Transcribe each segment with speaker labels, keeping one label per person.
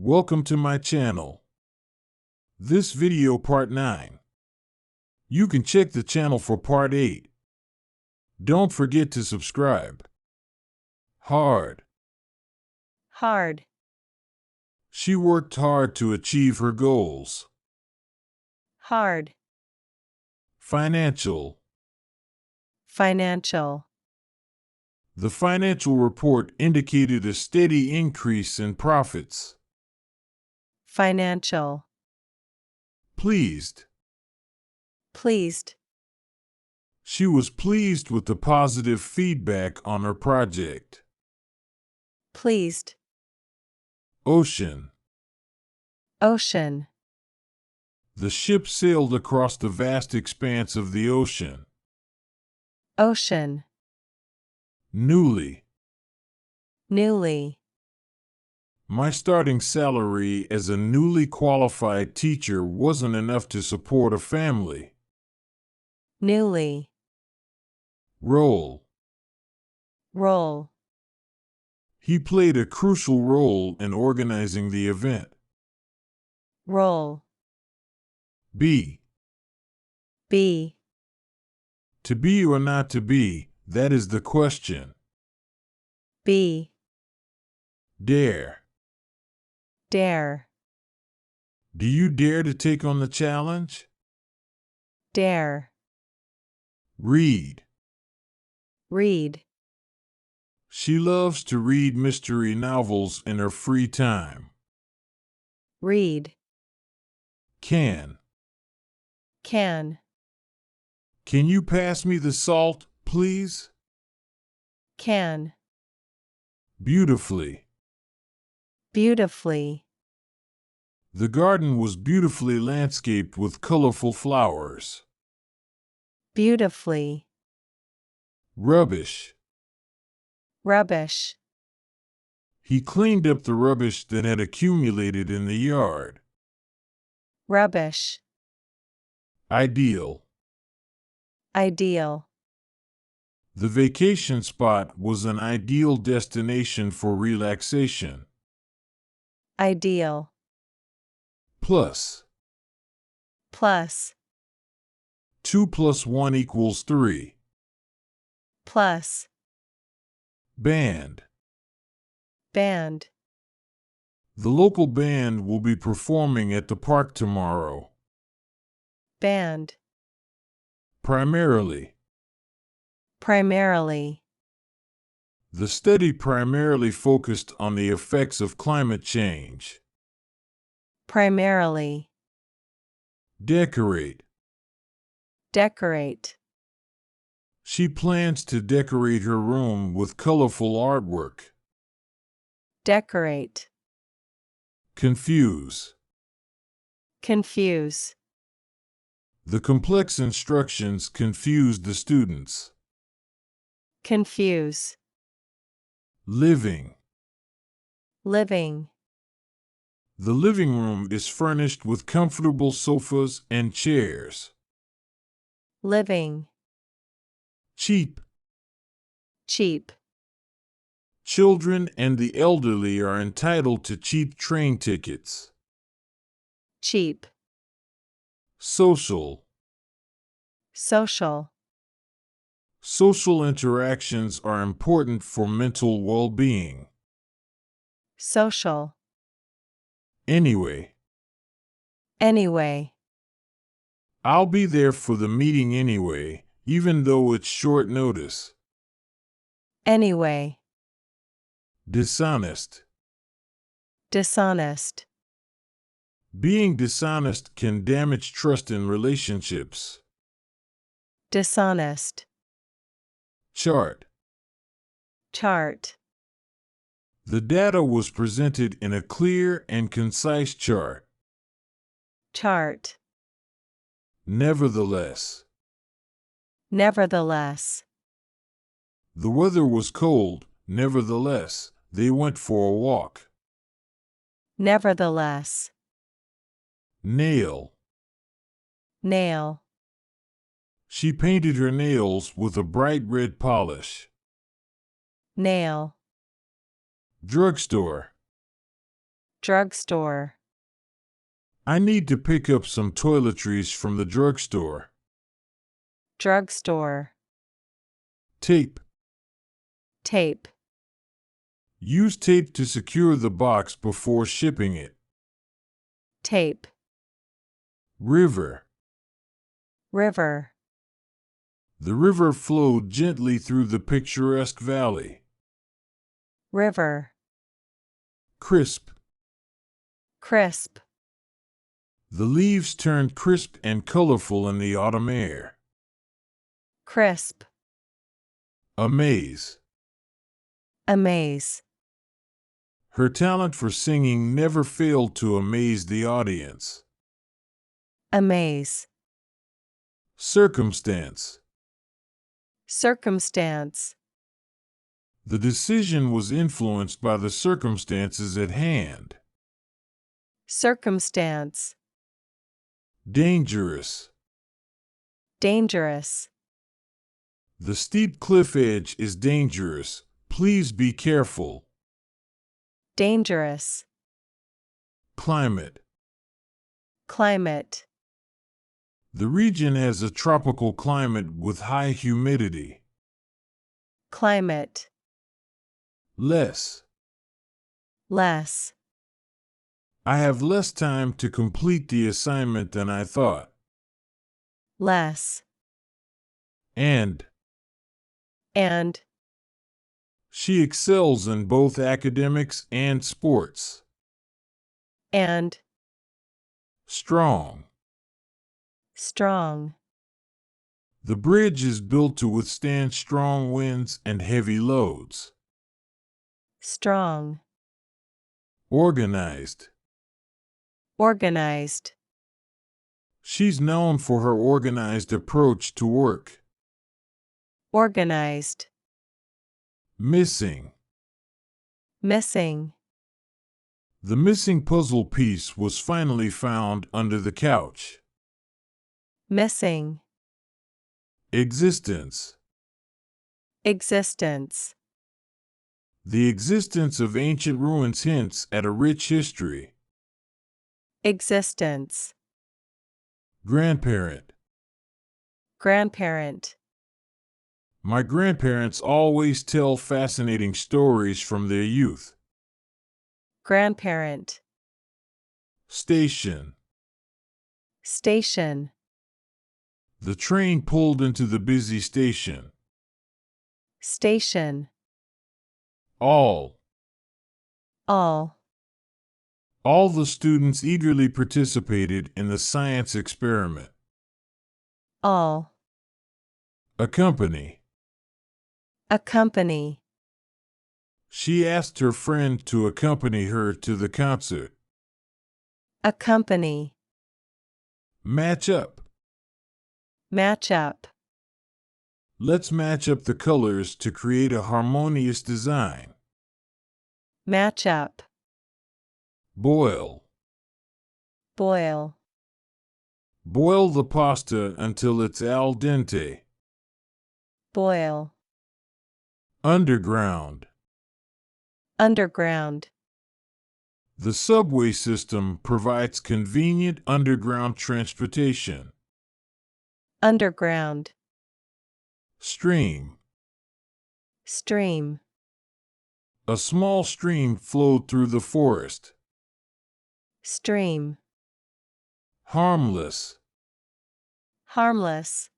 Speaker 1: Welcome to my channel. This video part 9. You can check the channel for part 8. Don't forget to subscribe. Hard.
Speaker 2: Hard.
Speaker 1: She worked hard to achieve her goals.
Speaker 2: Hard.
Speaker 1: Financial.
Speaker 2: Financial.
Speaker 1: The financial report indicated a steady increase in profits.
Speaker 2: Financial.
Speaker 1: Pleased.
Speaker 2: Pleased.
Speaker 1: She was pleased with the positive feedback on her project.
Speaker 2: Pleased.
Speaker 1: Ocean.
Speaker 2: Ocean.
Speaker 1: The ship sailed across the vast expanse of the ocean.
Speaker 2: Ocean.
Speaker 1: Newly.
Speaker 2: Newly.
Speaker 1: My starting salary as a newly qualified teacher wasn't enough to support a family.
Speaker 2: Newly.
Speaker 1: Role.
Speaker 2: Role.
Speaker 1: He played a crucial role in organizing the event.
Speaker 2: Role.
Speaker 1: Be.
Speaker 2: Be.
Speaker 1: To be or not to be, that is the question.
Speaker 2: Be.
Speaker 1: Dare.
Speaker 2: Dare.
Speaker 1: Do you dare to take on the challenge?
Speaker 2: Dare.
Speaker 1: Read.
Speaker 2: Read.
Speaker 1: She loves to read mystery novels in her free time.
Speaker 2: Read.
Speaker 1: Can.
Speaker 2: Can.
Speaker 1: Can you pass me the salt, please?
Speaker 2: Can.
Speaker 1: Beautifully.
Speaker 2: Beautifully.
Speaker 1: The garden was beautifully landscaped with colorful flowers.
Speaker 2: Beautifully.
Speaker 1: Rubbish.
Speaker 2: Rubbish.
Speaker 1: He cleaned up the rubbish that had accumulated in the yard.
Speaker 2: Rubbish.
Speaker 1: Ideal.
Speaker 2: Ideal.
Speaker 1: The vacation spot was an ideal destination for relaxation.
Speaker 2: Ideal.
Speaker 1: Plus.
Speaker 2: Plus.
Speaker 1: 2 + 1 = 3.
Speaker 2: Plus.
Speaker 1: Band.
Speaker 2: Band.
Speaker 1: The local band will be performing at the park tomorrow.
Speaker 2: Band.
Speaker 1: Primarily.
Speaker 2: Primarily.
Speaker 1: The study primarily focused on the effects of climate change.
Speaker 2: Primarily.
Speaker 1: Decorate.
Speaker 2: Decorate.
Speaker 1: She plans to decorate her room with colorful artwork.
Speaker 2: Decorate.
Speaker 1: Confuse.
Speaker 2: Confuse.
Speaker 1: The complex instructions confused the students.
Speaker 2: Confuse.
Speaker 1: Living.
Speaker 2: Living.
Speaker 1: The living room is furnished with comfortable sofas and chairs.
Speaker 2: Living.
Speaker 1: Cheap.
Speaker 2: Cheap.
Speaker 1: Children and the elderly are entitled to cheap train tickets.
Speaker 2: Cheap.
Speaker 1: Social.
Speaker 2: Social.
Speaker 1: Social interactions are important for mental well-being.
Speaker 2: Social.
Speaker 1: Anyway.
Speaker 2: Anyway.
Speaker 1: I'll be there for the meeting anyway, even though it's short notice.
Speaker 2: Anyway.
Speaker 1: Dishonest.
Speaker 2: Dishonest.
Speaker 1: Being dishonest can damage trust in relationships.
Speaker 2: Dishonest.
Speaker 1: Chart.
Speaker 2: Chart.
Speaker 1: The data was presented in a clear and concise chart.
Speaker 2: Chart.
Speaker 1: Nevertheless.
Speaker 2: Nevertheless.
Speaker 1: The weather was cold, nevertheless, they went for a walk.
Speaker 2: Nevertheless.
Speaker 1: Nail.
Speaker 2: Nail.
Speaker 1: She painted her nails with a bright red polish.
Speaker 2: Nail.
Speaker 1: Drugstore.
Speaker 2: drugstore,
Speaker 1: I need to pick up some toiletries from the drugstore.
Speaker 2: drugstore,
Speaker 1: Tape.
Speaker 2: tape,
Speaker 1: Use tape to secure the box before shipping it.
Speaker 2: tape,
Speaker 1: River.
Speaker 2: river,
Speaker 1: The river flowed gently through the picturesque valley.
Speaker 2: river,
Speaker 1: Crisp.
Speaker 2: crisp,
Speaker 1: The leaves turned crisp and colorful in the autumn air.
Speaker 2: crisp,
Speaker 1: Amaze.
Speaker 2: amaze,
Speaker 1: Her talent for singing never failed to amaze the audience.
Speaker 2: amaze,
Speaker 1: Circumstance.
Speaker 2: circumstance,
Speaker 1: The decision was influenced by the circumstances at hand.
Speaker 2: circumstance,
Speaker 1: Dangerous.
Speaker 2: dangerous,
Speaker 1: The steep cliff edge is dangerous. Please be careful.
Speaker 2: dangerous,
Speaker 1: Climate.
Speaker 2: climate,
Speaker 1: The region has a tropical climate with high humidity.
Speaker 2: climate,
Speaker 1: Less.
Speaker 2: less,
Speaker 1: I have less time to complete the assignment than I thought.
Speaker 2: less,
Speaker 1: And she excels in both academics and sports.
Speaker 2: and,
Speaker 1: Strong.
Speaker 2: strong,
Speaker 1: The bridge is built to withstand strong winds and heavy loads.
Speaker 2: strong,
Speaker 1: Organized.
Speaker 2: organized,
Speaker 1: She's known for her organized approach to work.
Speaker 2: organized,
Speaker 1: Missing.
Speaker 2: missing,
Speaker 1: The missing puzzle piece was finally found under the couch.
Speaker 2: missing,
Speaker 1: Existence.
Speaker 2: existence,
Speaker 1: The existence of ancient ruins hints at a rich history.
Speaker 2: existence,
Speaker 1: Grandparent.
Speaker 2: grandparent,
Speaker 1: My grandparents always tell fascinating stories from their youth.
Speaker 2: grandparent,
Speaker 1: Station.
Speaker 2: station,
Speaker 1: The train pulled into the busy station.
Speaker 2: station,
Speaker 1: All.
Speaker 2: all,
Speaker 1: All the students eagerly participated in the science experiment.
Speaker 2: all,
Speaker 1: Accompany.
Speaker 2: accompany,
Speaker 1: She asked her friend to accompany her to the concert.
Speaker 2: accompany,
Speaker 1: Match up.
Speaker 2: match up,
Speaker 1: Let's match up the colors to create a harmonious design.
Speaker 2: match up,
Speaker 1: Boil.
Speaker 2: boil,
Speaker 1: Boil the pasta until it's al dente.
Speaker 2: boil,
Speaker 1: Underground.
Speaker 2: underground,
Speaker 1: The subway system provides convenient underground transportation.
Speaker 2: underground,
Speaker 1: Stream.
Speaker 2: stream,
Speaker 1: A small stream flowed through the forest.
Speaker 2: stream,
Speaker 1: Harmless.
Speaker 2: harmless,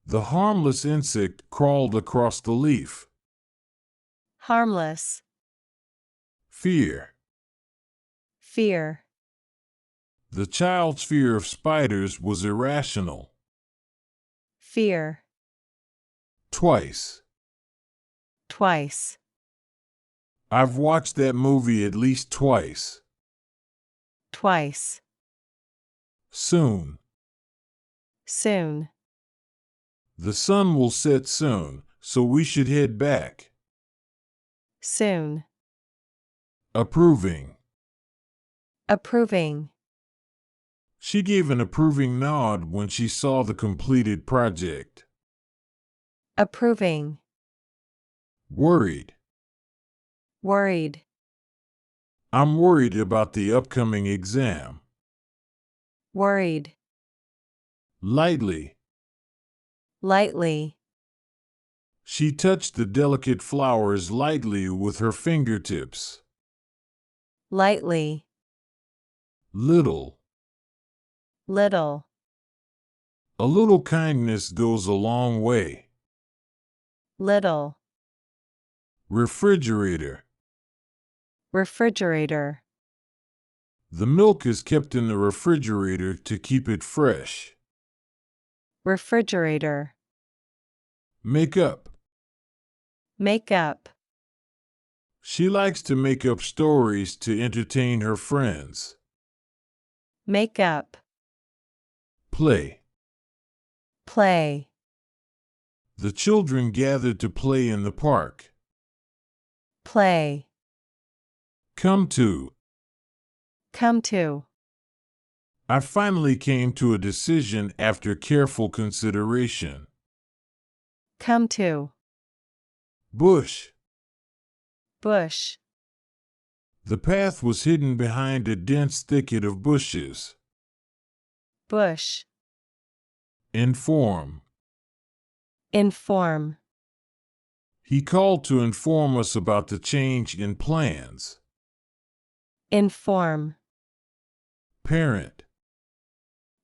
Speaker 1: The harmless insect crawled across the leaf.
Speaker 2: harmless,
Speaker 1: Fear.
Speaker 2: fear,
Speaker 1: The child's fear of spiders was irrational.
Speaker 2: fear,
Speaker 1: Twice.
Speaker 2: twice,
Speaker 1: I've watched that movie at least twice.
Speaker 2: twice,
Speaker 1: Soon.
Speaker 2: soon,
Speaker 1: The sun will set soon, so we should head back.
Speaker 2: soon,
Speaker 1: Approving.
Speaker 2: approving,
Speaker 1: She gave an approving nod when she saw the completed project.
Speaker 2: approving,
Speaker 1: Worried.
Speaker 2: worried,
Speaker 1: I'm worried about the upcoming exam.
Speaker 2: Worried.
Speaker 1: Lightly.
Speaker 2: Lightly.
Speaker 1: She touched the delicate flowers lightly with her fingertips.
Speaker 2: Lightly.
Speaker 1: Little.
Speaker 2: Little.
Speaker 1: A little kindness goes a long way.
Speaker 2: Little.
Speaker 1: Refrigerator.
Speaker 2: Refrigerator.
Speaker 1: The milk is kept in the refrigerator to keep it fresh.
Speaker 2: Refrigerator.
Speaker 1: Makeup.
Speaker 2: Makeup.
Speaker 1: She likes to make up stories to entertain her friends.
Speaker 2: Makeup.
Speaker 1: Play.
Speaker 2: Play.
Speaker 1: The children gathered to play in the park.
Speaker 2: Play.
Speaker 1: Come to.
Speaker 2: Come to.
Speaker 1: I finally came to a decision after careful consideration.
Speaker 2: Come to.
Speaker 1: Bush.
Speaker 2: Bush.
Speaker 1: The path was hidden behind a dense thicket of bushes.
Speaker 2: Bush.
Speaker 1: Inform.
Speaker 2: Inform.
Speaker 1: He called to inform us about the change in plans.
Speaker 2: Inform.
Speaker 1: Parent.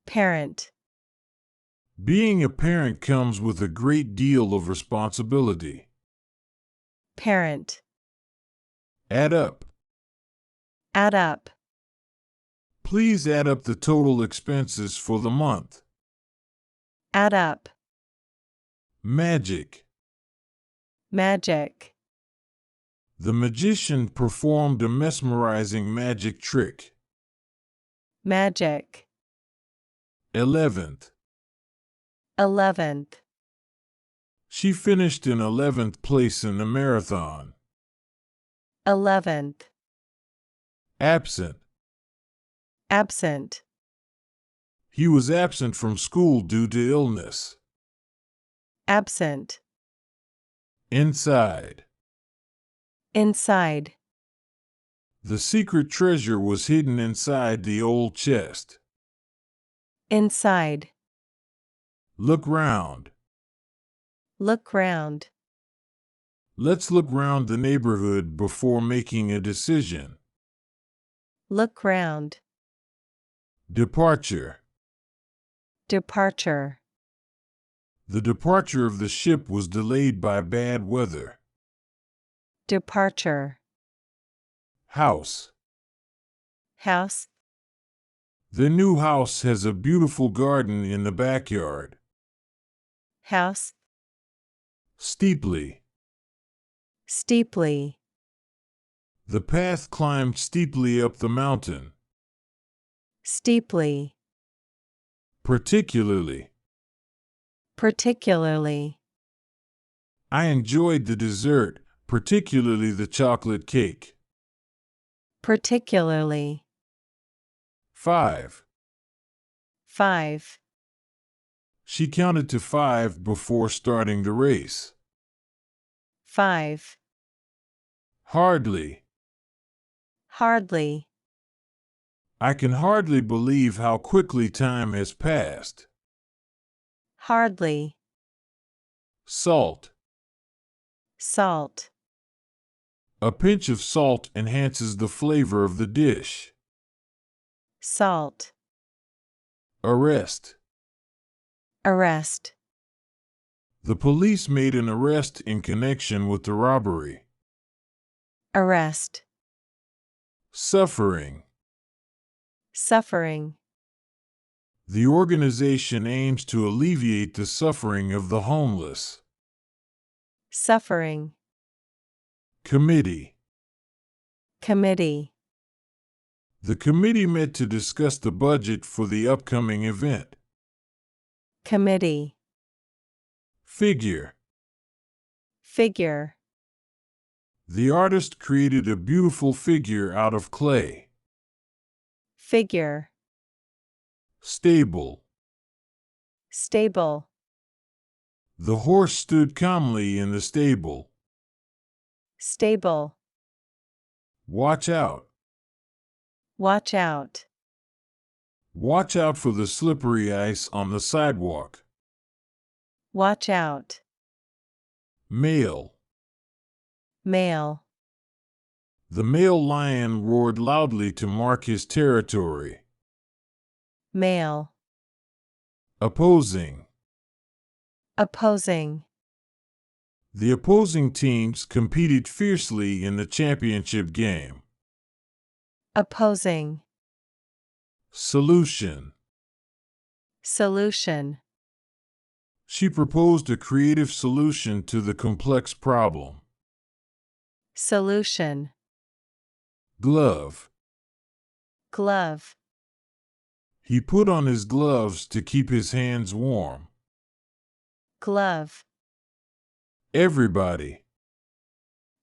Speaker 2: Parent.
Speaker 1: Being a parent comes with a great deal of responsibility.
Speaker 2: Parent.
Speaker 1: Add up.
Speaker 2: Add up.
Speaker 1: Please add up the total expenses for the month.
Speaker 2: Add up.
Speaker 1: Magic.
Speaker 2: Magic.
Speaker 1: The magician performed a mesmerizing magic trick.
Speaker 2: Magic.
Speaker 1: 11th.
Speaker 2: 11th.
Speaker 1: She finished in 11th place in the marathon.
Speaker 2: 11th.
Speaker 1: Absent.
Speaker 2: Absent.
Speaker 1: He was absent from school due to illness.
Speaker 2: Absent.
Speaker 1: Inside.
Speaker 2: Inside.
Speaker 1: The secret treasure was hidden inside the old chest.
Speaker 2: Inside.
Speaker 1: Look round.
Speaker 2: Look round.
Speaker 1: Let's look round the neighborhood before making a decision.
Speaker 2: Look round.
Speaker 1: Departure.
Speaker 2: Departure.
Speaker 1: The departure of the ship was delayed by bad weather.
Speaker 2: Departure.
Speaker 1: House.
Speaker 2: House.
Speaker 1: The new house has a beautiful garden in the backyard.
Speaker 2: House.
Speaker 1: Steeply.
Speaker 2: Steeply.
Speaker 1: The path climbed steeply up the mountain.
Speaker 2: Steeply.
Speaker 1: Particularly.
Speaker 2: Particularly.
Speaker 1: I enjoyed the dessert, particularly the chocolate cake.
Speaker 2: Particularly.
Speaker 1: 5.
Speaker 2: 5.
Speaker 1: She counted to 5 before starting the race.
Speaker 2: 5.
Speaker 1: Hardly.
Speaker 2: Hardly.
Speaker 1: I can hardly believe how quickly time has passed.
Speaker 2: Hardly.
Speaker 1: Salt.
Speaker 2: Salt.
Speaker 1: A pinch of salt enhances the flavor of the dish.
Speaker 2: Salt.
Speaker 1: Arrest.
Speaker 2: Arrest.
Speaker 1: The police made an arrest in connection with the robbery.
Speaker 2: Arrest.
Speaker 1: Suffering.
Speaker 2: Suffering.
Speaker 1: The organization aims to alleviate the suffering of the homeless.
Speaker 2: Suffering.
Speaker 1: Committee.
Speaker 2: Committee.
Speaker 1: The committee met to discuss the budget for the upcoming event.
Speaker 2: Committee.
Speaker 1: Figure.
Speaker 2: Figure.
Speaker 1: The artist created a beautiful figure out of clay.
Speaker 2: Figure.
Speaker 1: Stable.
Speaker 2: Stable.
Speaker 1: The horse stood calmly in the stable.
Speaker 2: Stable.
Speaker 1: Watch out.
Speaker 2: Watch out.
Speaker 1: Watch out for the slippery ice on the sidewalk.
Speaker 2: Watch out.
Speaker 1: Male.
Speaker 2: Male.
Speaker 1: The male lion roared loudly to mark his territory.
Speaker 2: Male.
Speaker 1: Opposing.
Speaker 2: Opposing.
Speaker 1: The opposing teams competed fiercely in the championship game.
Speaker 2: Opposing.
Speaker 1: Solution.
Speaker 2: Solution.
Speaker 1: She proposed a creative solution to the complex problem.
Speaker 2: Solution.
Speaker 1: Glove.
Speaker 2: Glove.
Speaker 1: He put on his gloves to keep his hands warm.
Speaker 2: Glove.
Speaker 1: Everybody.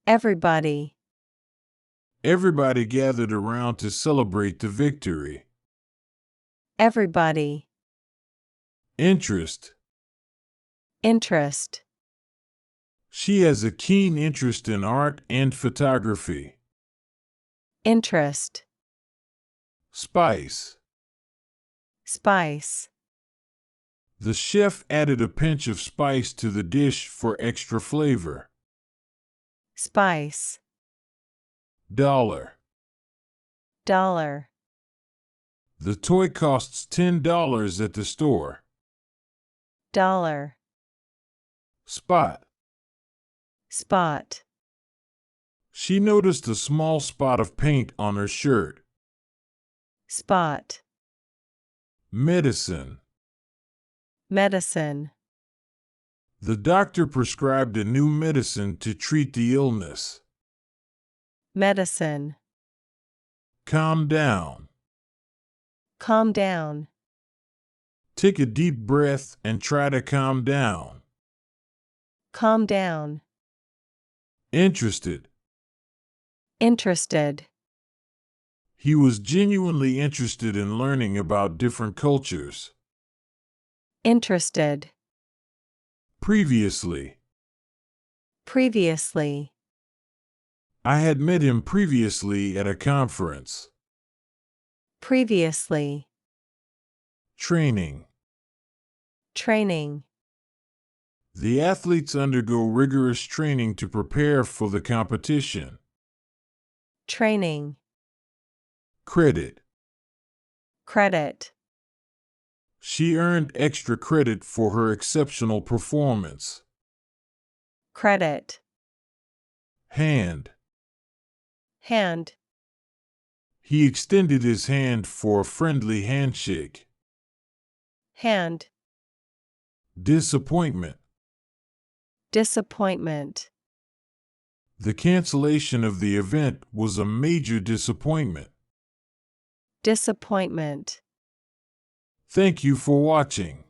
Speaker 2: Everybody.
Speaker 1: Everybody gathered around to celebrate the victory.
Speaker 2: Everybody.
Speaker 1: Interest.
Speaker 2: Interest.
Speaker 1: She has a keen interest in art and photography.
Speaker 2: Interest.
Speaker 1: Spice.
Speaker 2: Spice.
Speaker 1: The chef added a pinch of spice to the dish for extra flavor.
Speaker 2: Spice.
Speaker 1: Dollar.
Speaker 2: Dollar.
Speaker 1: The toy costs $10 at the store.
Speaker 2: Dollar.
Speaker 1: Spot.
Speaker 2: Spot.
Speaker 1: She noticed a small spot of paint on her shirt.
Speaker 2: Spot.
Speaker 1: Medicine.
Speaker 2: Medicine.
Speaker 1: The doctor prescribed a new medicine to treat the illness.
Speaker 2: Medicine.
Speaker 1: Calm down.
Speaker 2: Calm down.
Speaker 1: Take a deep breath and try to calm down.
Speaker 2: Calm down.
Speaker 1: Interested.
Speaker 2: Interested.
Speaker 1: He was genuinely interested in learning about different cultures.
Speaker 2: Interested.
Speaker 1: Previously.
Speaker 2: Previously.
Speaker 1: I had met him previously at a conference.
Speaker 2: Previously.
Speaker 1: Training.
Speaker 2: Training.
Speaker 1: The athletes undergo rigorous training to prepare for the competition.
Speaker 2: Training.
Speaker 1: Credit.
Speaker 2: Credit.
Speaker 1: She earned extra credit for her exceptional performance.
Speaker 2: Credit.
Speaker 1: Hand.
Speaker 2: Hand.
Speaker 1: He extended his hand for a friendly handshake.
Speaker 2: Hand.
Speaker 1: Disappointment.
Speaker 2: Disappointment.
Speaker 1: The cancellation of the event was a major disappointment.
Speaker 2: Disappointment.
Speaker 1: Thank you for watching.